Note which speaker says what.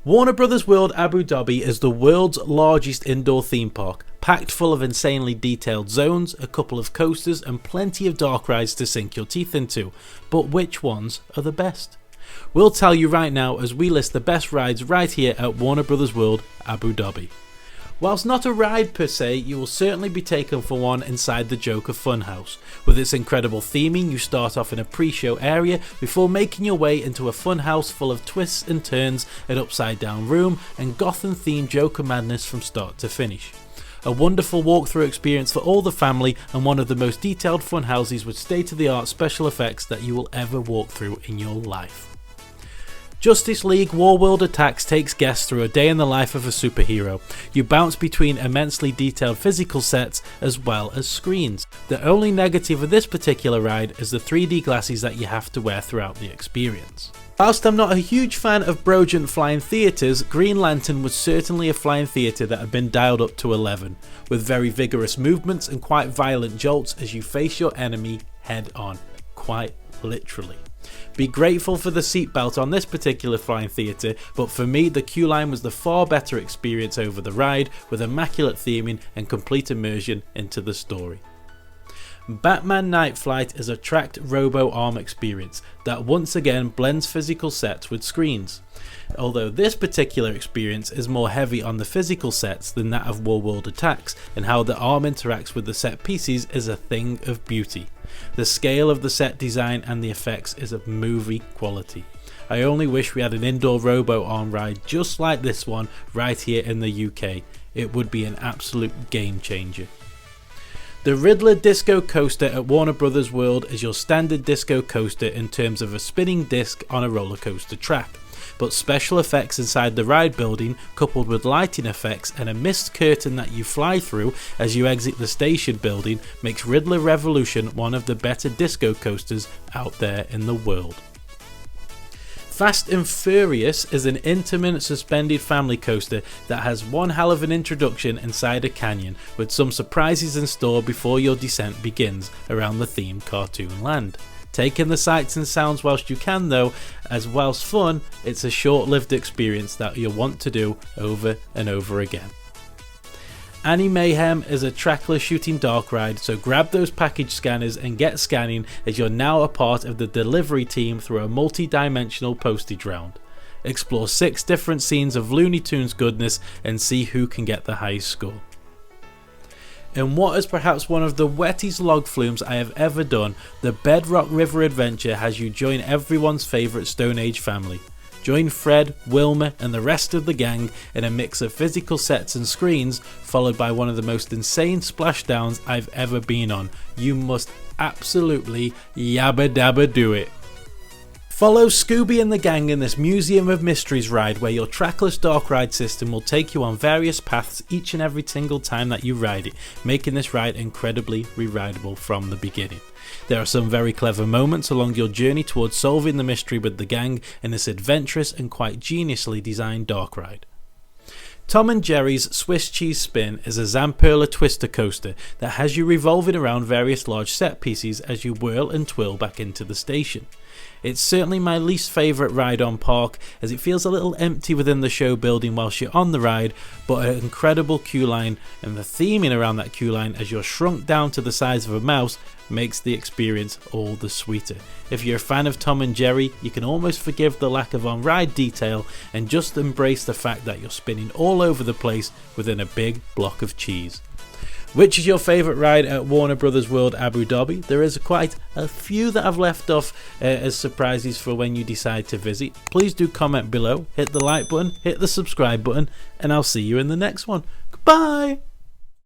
Speaker 1: Warner Bros. World Abu Dhabi is the world's largest indoor theme park, packed full of insanely detailed zones, a couple of coasters and plenty of dark rides to sink your teeth into. But which ones are the best? We'll tell you right now as we list the best rides right here at Warner Bros. World Abu Dhabi. Whilst not a ride per se, you will certainly be taken for one inside the Joker Funhouse. With its incredible theming, you start off in a pre-show area before making your way into a funhouse full of twists and turns, an upside down room and Gotham themed Joker madness from start to finish. A wonderful walkthrough experience for all the family and one of the most detailed funhouses with state of the art special effects that you will ever walk through in your life. Justice League Warworld Attacks takes guests through a day in the life of a superhero. You bounce between immensely detailed physical sets as well as screens. The only negative of this particular ride is the 3D glasses that you have to wear throughout the experience. Whilst I'm not a huge fan of Brogent flying theatres, Green Lantern was certainly a flying theatre that had been dialed up to 11, with very vigorous movements and quite violent jolts as you face your enemy head on, quite literally. Be grateful for the seatbelt on this particular flying theatre, but for me the queue line was the far better experience over the ride, with immaculate theming and complete immersion into the story. Batman Night Flight is a tracked robo-arm experience that once again blends physical sets with screens. Although this particular experience is more heavy on the physical sets than that of Warworld Attacks, and how the arm interacts with the set pieces is a thing of beauty. The scale of the set design and the effects is of movie quality. I only wish we had an indoor robo-arm ride just like this one right here in the UK. It would be an absolute game changer. The Riddler Disco Coaster at Warner Bros. World is your standard disco coaster in terms of a spinning disc on a roller coaster track, but special effects inside the ride building, coupled with lighting effects and a mist curtain that you fly through as you exit the station building, makes Riddler Revolution one of the better disco coasters out there in the world. Fast and Furryous is an intimate suspended family coaster that has one hell of an introduction inside a canyon, with some surprises in store before your descent begins around the themed cartoon land. Take in the sights and sounds whilst you can though, as whilst fun, it's a short-lived experience that you'll want to do over and over again. Ani-Mayhem is a trackless shooting dark ride, so grab those package scanners and get scanning as you're now a part of the delivery team through a multi-dimensional postage round. Explore 6 different scenes of Looney Tunes goodness and see who can get the highest score. In what is perhaps one of the wettest log flumes I have ever done, the Bedrock River Adventure has you join everyone's favourite Stone Age family. Join Fred, Wilma and the rest of the gang in a mix of physical sets and screens, followed by one of the most insane splashdowns I've ever been on. You must absolutely yabba dabba do it. Follow Scooby and the gang in this Museum of Mysteries ride, where your trackless dark ride system will take you on various paths each and every single time that you ride it, making this ride incredibly re-rideable from the beginning. There are some very clever moments along your journey towards solving the mystery with the gang in this adventurous and quite geniusly designed dark ride. Tom and Jerry's Swiss Cheese Spin is a Zamperla twister coaster that has you revolving around various large set pieces as you whirl and twirl back into the station. It's certainly my least favourite ride on park, as it feels a little empty within the show building whilst you're on the ride, but an incredible queue line and the theming around that queue line as you're shrunk down to the size of a mouse makes the experience all the sweeter. If you're a fan of Tom and Jerry, you can almost forgive the lack of on-ride detail and just embrace the fact that you're spinning all over the place within a big block of cheese. Which is your favourite ride at Warner Bros. World Abu Dhabi? There is quite a few that I've left off as surprises for when you decide to visit. Please do comment below, hit the like button, hit the subscribe button, and I'll see you in the next one. Goodbye!